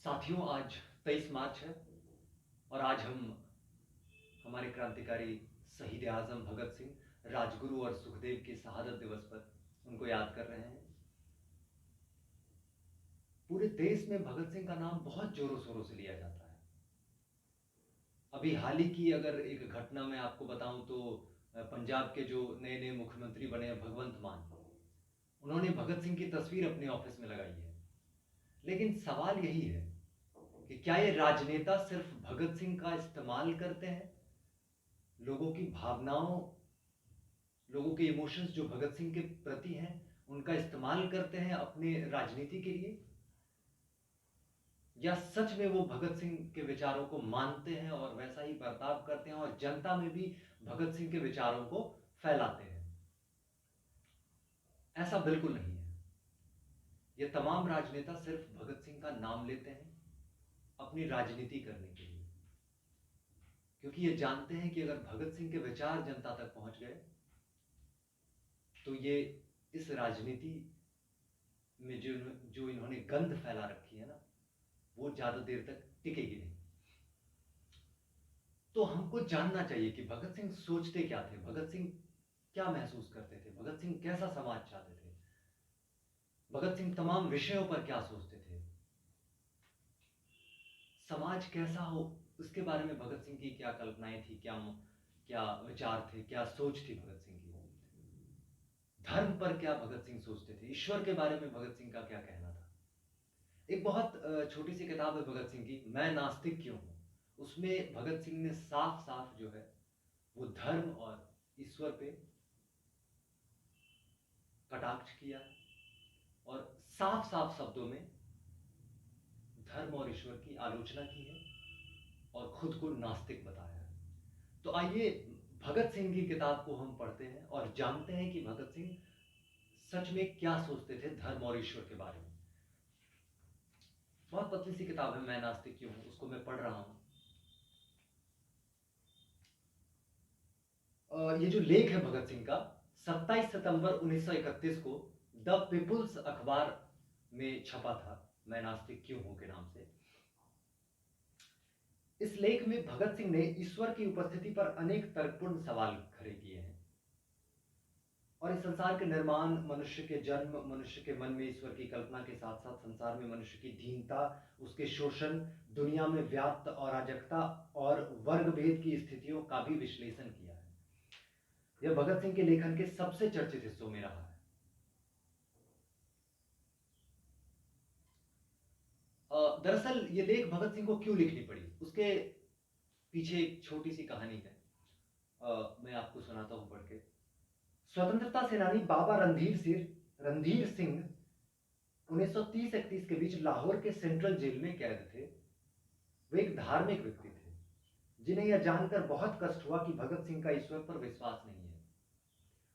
साथियों, आज 23 मार्च है और आज हम हमारे क्रांतिकारी शहीद आजम भगत सिंह, राजगुरु और सुखदेव के शहादत दिवस पर उनको याद कर रहे हैं। पूरे देश में भगत सिंह का नाम बहुत जोरों शोरों से लिया जाता है। अभी हाल ही की अगर एक घटना मैं आपको बताऊं तो पंजाब के जो नए नए मुख्यमंत्री बने हैं भगवंत मान, उन्होंने भगत सिंह की तस्वीर अपने ऑफिस में लगाई है। लेकिन सवाल यही है कि क्या ये राजनेता सिर्फ भगत सिंह का इस्तेमाल करते हैं, लोगों की भावनाओं, लोगों के इमोशंस जो भगत सिंह के प्रति हैं उनका इस्तेमाल करते हैं अपने राजनीति के लिए, या सच में वो भगत सिंह के विचारों को मानते हैं और वैसा ही बर्ताव करते हैं और जनता में भी भगत सिंह के विचारों को फैलाते हैं। ऐसा बिल्कुल नहीं है। ये तमाम राजनेता सिर्फ भगत सिंह का नाम लेते हैं अपनी राजनीति करने के लिए, क्योंकि ये जानते हैं कि अगर भगत सिंह के विचार जनता तक पहुंच गए तो ये इस राजनीति में जो इन्होंने गंध फैला रखी है ना, वो ज्यादा देर तक टिकेगी नहीं। तो हमको जानना चाहिए कि भगत सिंह सोचते क्या थे, भगत सिंह क्या महसूस करते थे, भगत सिंह कैसा समाज चाहते थे, भगत सिंह तमाम विषयों पर क्या सोचते थे, समाज कैसा हो उसके बारे में भगत सिंह की क्या कल्पनाएं थी, क्या क्या विचार थे, क्या सोच थी भगत सिंह की, धर्म पर क्या भगत सिंह सोचते थे, ईश्वर के बारे में भगत सिंह का क्या कहना था। एक बहुत छोटी सी किताब है भगत सिंह की, मैं नास्तिक क्यों हूं। उसमें भगत सिंह ने साफ साफ जो है वो धर्म और ईश्वर पे कटाक्ष किया है और साफ साफ शब्दों में धर्म और ईश्वर की आलोचना की है और खुद को नास्तिक बताया है। तो आइए भगत सिंह की किताब को हम पढ़ते हैं और जानते हैं कि भगत सिंह सच में क्या सोचते थे धर्म और ईश्वर के बारे में। बहुत पतली सी किताब है, मैं नास्तिक क्यों हूं, उसको मैं पढ़ रहा हूं। ये जो लेख है भगत सिंह का, 27 सितंबर 1931 को द पीपुल्स अखबार में छपा था, मैं नास्तिक क्यों हूं के नाम से। इस लेख में भगत सिंह ने ईश्वर की उपस्थिति पर अनेक तर्कपूर्ण सवाल खड़े किए हैं और इस संसार के निर्माण, मनुष्य के जन्म, मनुष्य के मन में ईश्वर की कल्पना के साथ साथ संसार में मनुष्य की दीनता, उसके शोषण, दुनिया में व्याप्त अराजकता और वर्ग भेद की स्थितियों का भी विश्लेषण किया है। यह भगत सिंह के लेखन के सबसे चर्चित हिस्सों में रहा है। दरअसल ये लेख भगत सिंह को क्यों लिखनी पड़ी, उसके पीछे एक छोटी सी कहानी है। मैं आपको सुनाता हूं पढ़ के। स्वतंत्रता सेनानी बाबा रणधीर सिंह 1930-31 के बीच लाहौर के सेंट्रल जेल में कैद थे। वे एक धार्मिक व्यक्ति थे जिन्हें यह जानकर बहुत कष्ट हुआ कि भगत सिंह का ईश्वर पर विश्वास नहीं है।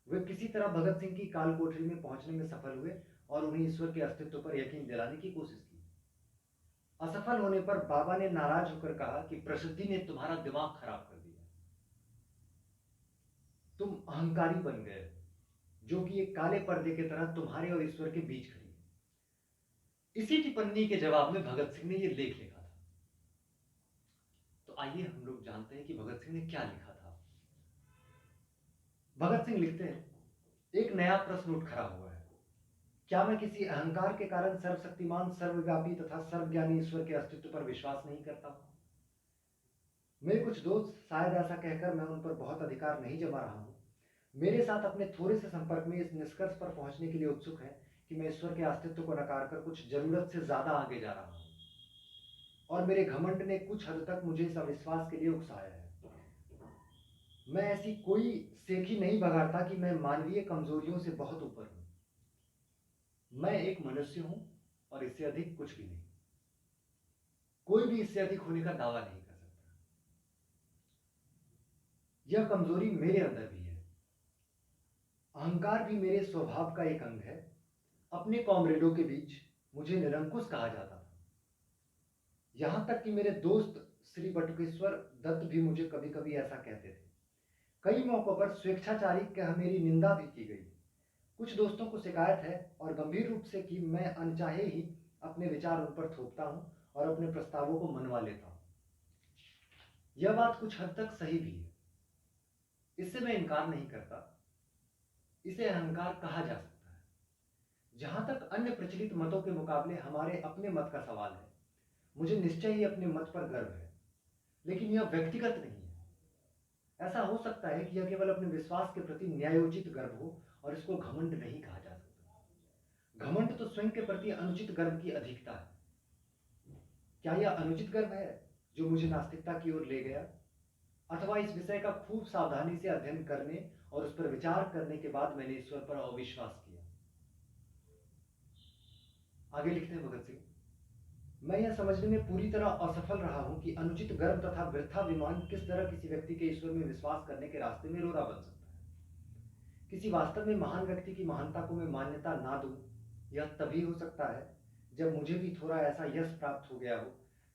वे किसी तरह भगत सिंह की काल कोठरी में पहुंचने में सफल हुए और उन्हें ईश्वर के अस्तित्व पर यकीन दिलाने की कोशिश की। असफल होने पर बाबा ने नाराज होकर कहा कि प्रसिद्धि ने तुम्हारा दिमाग खराब कर दिया, तुम अहंकारी बन गए हो, जो कि एक काले पर्दे की तरह तुम्हारे और ईश्वर के बीच खड़ी है। इसी टिप्पणी के जवाब में भगत सिंह ने यह लेख लिखा था। तो आइए हम लोग जानते हैं कि भगत सिंह ने क्या लिखा था। भगत सिंह लिखते हैं, एक नया प्रश्न उठ खड़ा हुआ है। क्या मैं किसी अहंकार के कारण सर्वशक्तिमान, सर्वव्यापी तथा सर्वज्ञानी ईश्वर के अस्तित्व पर विश्वास नहीं करता हूं? मेरे कुछ दोस्त शायद ऐसा कहकर मैं उन पर बहुत अधिकार नहीं जमा रहा हूं, मेरे साथ अपने थोड़े से संपर्क में इस निष्कर्ष पर पहुंचने के लिए उत्सुक है कि मैं ईश्वर के अस्तित्व को नकार कर कुछ जरूरत से ज्यादा आगे जा रहा हूं और मेरे घमंड ने कुछ हद तक मुझे इस अविश्वास के लिए उकसाया है। मैं ऐसी कोई सेखी नहीं बगाड़ता कि मैं मानवीय कमजोरियों से बहुत ऊपर हूं। मैं एक मनुष्य हूं और इससे अधिक कुछ भी नहीं। कोई भी इससे अधिक होने का दावा नहीं कर सकता। यह कमजोरी मेरे अंदर भी है। अहंकार भी मेरे स्वभाव का एक अंग है। अपने कॉमरेडों के बीच मुझे निरंकुश कहा जाता था। यहां तक कि मेरे दोस्त श्री बटुकेश्वर दत्त भी मुझे कभी कभी ऐसा कहते थे। कई मौकों पर स्वेच्छाचारी कह मेरी निंदा भी की गई। कुछ दोस्तों को शिकायत है और गंभीर रूप से कि मैं अनचाहे ही अपने विचार उन पर थोपता हूं और अपने प्रस्तावों को मनवा लेता हूं। यह बात कुछ हद तक सही भी है, इससे मैं इनकार नहीं करता। इसे अहंकार कहा जा सकता है। जहां तक अन्य प्रचलित मतों के मुकाबले हमारे अपने मत का सवाल है, मुझे निश्चय ही अपने मत पर गर्व है, लेकिन यह व्यक्तिगत नहीं है। ऐसा हो सकता है कि यह केवल अपने विश्वास के प्रति न्यायोचित गर्व हो, और इसको घमंड नहीं कहा जा सकता। घमंड तो स्वयं के प्रति अनुचित गर्व की अधिकता है। क्या यह अनुचित गर्व है जो मुझे नास्तिकता की ओर ले गया, अथवा इस विषय का खूब सावधानी से अध्ययन करने और उस पर विचार करने के बाद मैंने ईश्वर पर अविश्वास किया? आगे लिखते हैं भगत सिंह, मैं यह समझने में पूरी तरह असफल रहा हूं कि अनुचित गर्व तथा वृथा विमान किस तरह किसी व्यक्ति के ईश्वर में विश्वास करने के रास्ते में रोड़ा बन सकता है। किसी वास्तव में महान व्यक्ति की महानता को मैं मान्यता ना दूं, यह तभी हो सकता है जब मुझे भी थोड़ा ऐसा यश प्राप्त हो गया हो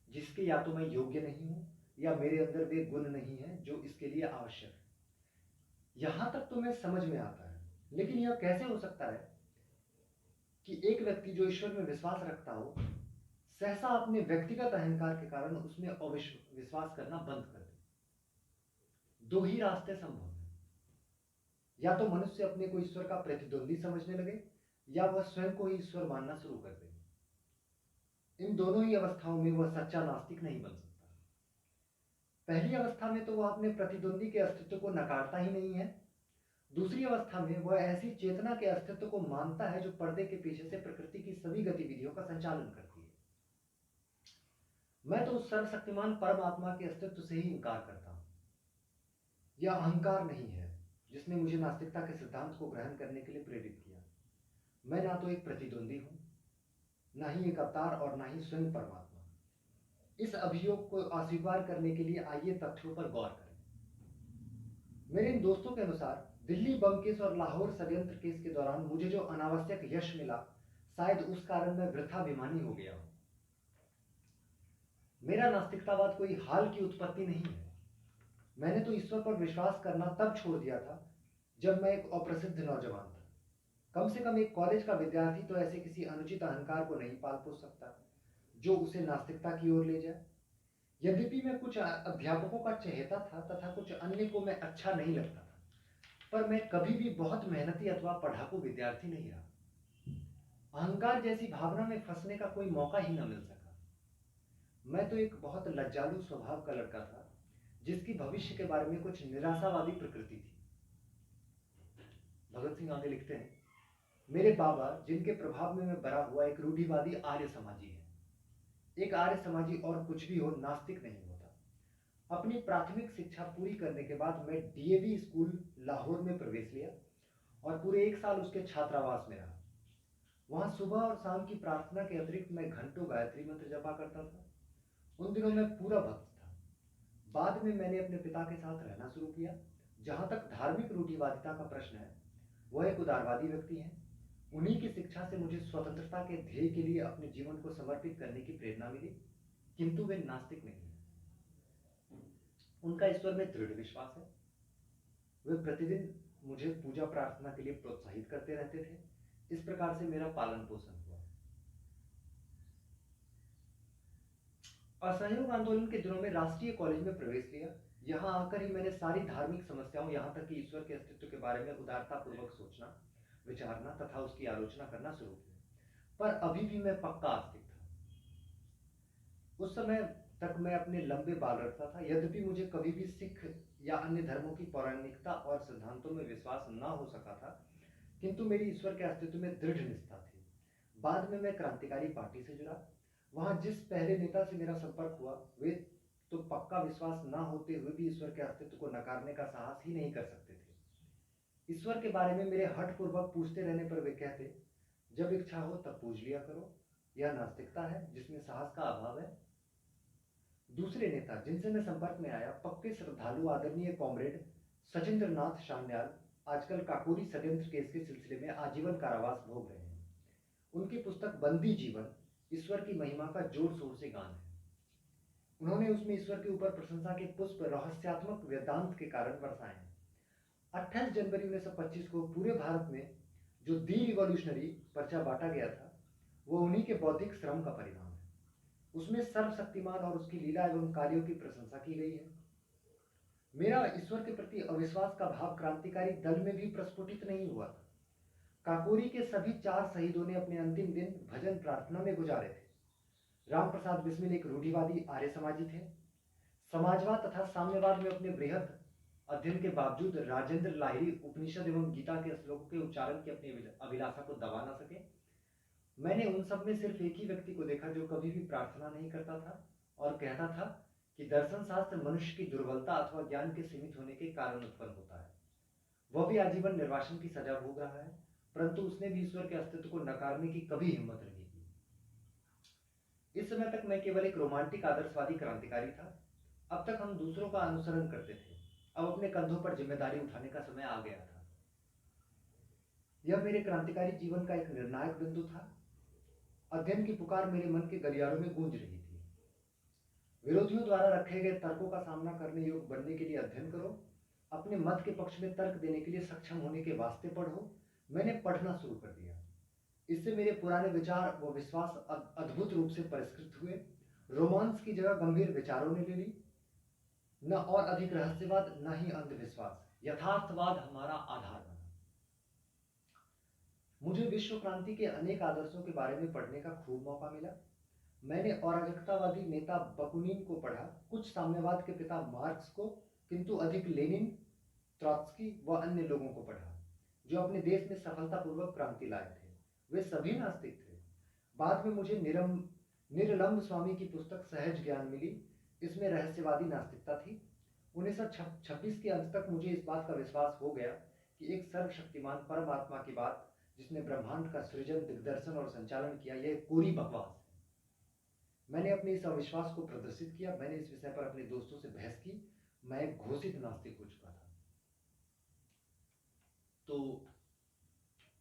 जिसके या तो मैं योग्य नहीं हूं, या मेरे अंदर वे गुण नहीं है जो इसके लिए आवश्यक है। यहां तक तो मैं समझ में आता है, लेकिन यह कैसे हो सकता है कि एक व्यक्ति जो ईश्वर में विश्वास रखता हो, सहसा अपने व्यक्तिगत अहंकार के कारण उसमें अविश्वास करना बंद कर दे। दो ही रास्ते संभव हैं, या तो मनुष्य अपने को ईश्वर का प्रतिद्वंदी समझने लगे, या वह स्वयं को ही ईश्वर मानना शुरू कर दे। इन दोनों ही अवस्थाओं में वह सच्चा नास्तिक नहीं बन सकता। पहली अवस्था में तो वह अपने प्रतिद्वंदी के अस्तित्व को नकारता ही नहीं है। दूसरी अवस्था में वह ऐसी चेतना के अस्तित्व को मानता है जो पर्दे के पीछे से प्रकृति की सभी गतिविधियों का संचालन करती है। मैं तो उस सर्वशक्तिमान परमात्मा के अस्तित्व से ही इनकार करता हूं। यह अहंकार नहीं है जिसने मुझे नास्तिकता के सिद्धांत को ग्रहण करने के लिए प्रेरित किया। मैं ना तो एक प्रतिद्वंदी हूं, ना ही एक अवतार, और ना ही स्वयं परमात्मा। इस अभियोग को अस्वीकार करने के लिए आइए तथ्यों पर गौर करें। मेरे इन दोस्तों के अनुसार दिल्ली बम केस और लाहौर षड्यंत्र केस के दौरान मुझे जो अनावश्यक यश मिला, शायद उस कारण मैं वृथाभिमानी हो गया हूं। मेरा नास्तिकतावाद कोई हाल की उत्पत्ति नहीं है। मैंने तो ईश्वर पर विश्वास करना तब छोड़ दिया था जब मैं एक अप्रसिद्ध नौजवान था। कम से कम एक कॉलेज का विद्यार्थी तो ऐसे किसी अनुचित अहंकार को नहीं पाल पोस सकता जो उसे नास्तिकता की ओर ले जाए। यद्यपि मैं कुछ अध्यापकों का चहेता था तथा कुछ अन्य को मैं अच्छा नहीं लगता था, पर मैं कभी भी बहुत मेहनती अथवा पढ़ाकू विद्यार्थी नहीं रहा। अहंकार जैसी भावना में फंसने का कोई मौका ही न मिल सका। मैं तो एक बहुत लज्जालू स्वभाव का लड़का था जिसकी भविष्य के बारे में कुछ निराशावादी प्रकृति थी। भगत सिंह आगे लिखते हैं, मेरे बाबा, जिनके प्रभाव में मैं बड़ा हुआ, एक रूढ़िवादी आर्य समाजी है। एक आर्य समाजी और कुछ भी हो, नास्तिक नहीं होता। अपनी प्राथमिक शिक्षा पूरी करने के बाद मैं डीएवी स्कूल लाहौर में प्रवेश लिया और पूरे 1 साल उसके छात्रावास में रहा। वहां सुबह और शाम की प्रार्थना के अतिरिक्त मैं घंटों गायत्री मंत्र जपा करता था। उन दिनों मैं पूरा भक्त था। बाद में मैंने अपने पिता के साथ रहना शुरू किया। जहां तक धार्मिक रूढ़िवादिता का प्रश्न है, वह एक उदारवादी व्यक्ति है। उन्हीं की शिक्षा से मुझे स्वतंत्रता के ध्येय के लिए अपने जीवन को समर्पित करने की प्रेरणा मिली, किंतु वे नास्तिक नहीं है। उनका ईश्वर में दृढ़ विश्वास है। वे प्रतिदिन मुझे पूजा प्रार्थना के लिए प्रोत्साहित करते रहते थे। इस प्रकार से मेरा पालन पोषण हुआ। असहयोग आंदोलन के दिनों में राष्ट्रीय कॉलेज में प्रवेश लिया। यहां आकर ही मैंने सारी धार्मिक समस्याओं, यहां तक कि ईश्वर के अस्तित्व के बारे में उदारतापूर्वक सोचना, विचारना तथा उसकी आलोचना करना शुरू किया। पर अभी भी मैं पक्का आस्तिक था। उस समय तक मैं अपने लंबे बाल रखता था। यद्यपि मुझे कभी भी सिख या अन्य धर्मों की पौराणिकता और सिद्धांतों में विश्वास न हो सका था, किंतु मेरी ईश्वर के अस्तित्व में दृढ़ निष्ठा थी। बाद में मैं क्रांतिकारी पार्टी से जुड़ा। वहां जिस पहले नेता से मेरा संपर्क हुआ, वे तो पक्का विश्वास न होते हुए भी ईश्वर के अस्तित्व को नकारने का साहस ही नहीं कर सकते थे। ईश्वर के बारे में मेरे हठपूर्वक पूछते रहने पर वे कहते, जब इच्छा हो तब पूछ लिया करो। यह नास्तिकता है जिसमें साहस का अभाव है। दूसरे नेता जिनसे मैं संपर्क में आया, पक्के श्रद्धालु आदरणीय कॉमरेड सचिंद्र नाथ शान्याल, आजकल काकोरी षड्यंत्र केस के सिलसिले में आजीवन कारावास भोग रहे हैं। उनकी पुस्तक बंदी जीवन ईश्वर की महिमा का जोर शोर से गान है। उन्होंने उसमें ईश्वर के ऊपर प्रशंसा के पुष्प रहस्यात्मक वेदांत के कारण बरसाए हैं। 28 जनवरी 1925 को पूरे भारत में जो दी रिवॉल्यूशनरी पर्चा बांटा गया था, वो उन्हीं के बौद्धिक श्रम का परिणाम है। उसमें सर्वशक्तिमान और उसकी लीला एवं कार्यों की प्रशंसा की गई है। मेरा ईश्वर के प्रति अविश्वास का भाव क्रांतिकारी दल में भी प्रस्फुटित नहीं हुआ था। काकोरी के सभी 4 शहीदों ने अपने अंतिम दिन भजन प्रार्थना में गुजारे थे। रामप्रसाद बिस्मिल एक रूढ़िवादी आर्य समाजी थे। समाजवाद तथा साम्यवाद में अपने बृहद अध्ययन के बावजूद राजेंद्र लाहिड़ी उपनिषद एवं गीता के श्लोकों के उच्चारण की अपनी अभिलाषा को दबा न सके। मैंने उन सब में सिर्फ एक ही व्यक्ति को देखा जो कभी भी प्रार्थना नहीं करता था और कहता था कि दर्शन शास्त्र मनुष्य की दुर्बलता अथवा ज्ञान के सीमित होने के कारण उत्पन्न होता है। वह भी आजीवन निर्वासन की सजा भोग रहा है, परंतु उसने भी ईश्वर के अस्तित्व को नकारने की कभी हिम्मत नहीं की। इस समय तक मैं केवल एक रोमांटिक आदर्शवादी क्रांतिकारी था। अब तक हम दूसरों का अनुसरण करते थे, अब अपने कंधों पर जिम्मेदारी उठाने का समय आ गया था। यह मेरे क्रांतिकारी जीवन का एक निर्णायक बिंदु था। अध्ययन की पुकार मेरे मन के गलियारों में गूंज रही थी। विरोधियों द्वारा रखे गए तर्कों का सामना करने योग्य बनने के लिए अध्ययन करो, अपने मत के पक्ष में तर्क देने के लिए सक्षम होने के वास्ते पढ़ो। मैंने पढ़ना शुरू कर दिया। इससे मेरे पुराने विचार व विश्वास अद्भुत रूप से परिष्कृत हुए। रोमांस की जगह गंभीर विचारों ने ले ली। न और अधिक रहस्यवाद, न ही अंधविश्वास, यथार्थवाद हमारा आधार बना। मुझे विश्व क्रांति के अनेक आदर्शों के बारे में पढ़ने का खूब मौका मिला। मैंने अराजकतावादी नेता बकुनिन को पढ़ा, कुछ साम्यवाद के पिता मार्क्स को, किंतु अधिक लेनिन, ट्रॉट्स्की व अन्य लोगों को पढ़ा जो अपने देश में सफलतापूर्वक क्रांति लाए थे। वे सभी नास्तिक थे। बाद में मुझे निरलंब स्वामी की पुस्तक सहज ज्ञान मिली। इसमें रहस्यवादी नास्तिकता थी। 1926 के अंत तक मुझे इस बात का विश्वास हो गया कि एक सर्वशक्तिमान परमात्मा की बात, जिसने ब्रह्मांड का सृजन, दिग्दर्शन और संचालन किया, यह कोरी बकवास है। मैंने अपने इस अविश्वास को प्रदर्शित किया। मैंने इस विषय पर अपने दोस्तों से बहस की। मैं एक घोषित नास्तिक हो चुका था। तो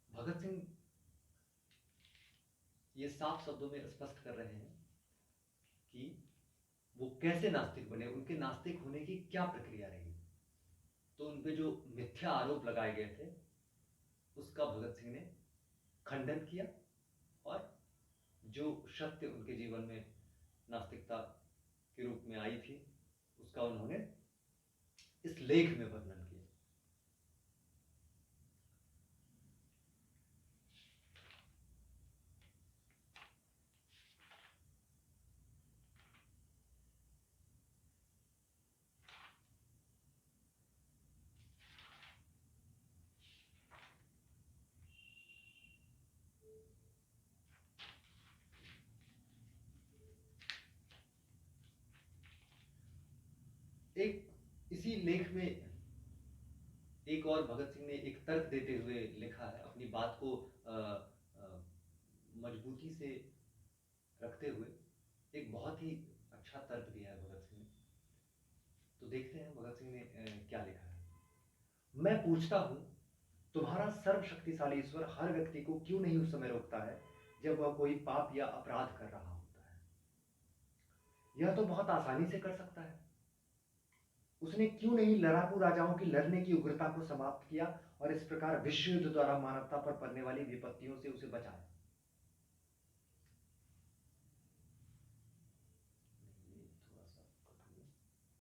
भगत सिंह ये साफ शब्दों में स्पष्ट कर रहे हैं कि वो कैसे नास्तिक बने, उनके नास्तिक होने की क्या प्रक्रिया रही। तो उन पे जो मिथ्या आरोप लगाए गए थे उसका भगत सिंह ने खंडन किया और जो सत्य उनके जीवन में नास्तिकता के रूप में आई थी उसका उन्होंने इस लेख में वर्णन किया। एक इसी लेख में एक और भगत सिंह ने एक तर्क देते हुए लिखा है, अपनी बात को मजबूती से रखते हुए एक बहुत ही अच्छा तर्क दिया है भगत सिंह ने। तो देखते हैं भगत सिंह ने क्या लिखा है। मैं पूछता हूं, तुम्हारा सर्वशक्तिशाली ईश्वर हर व्यक्ति को क्यों नहीं उस समय रोकता है जब वह कोई पाप या अपराध कर रहा होता है? यह तो बहुत आसानी से कर सकता है। उसने क्यों नहीं लड़ाकू राजाओं की लड़ने की उग्रता को समाप्त किया और इस प्रकार विश्व युद्ध द्वारा मानवता पर पड़ने वाली विपत्तियों से उसे बचाया?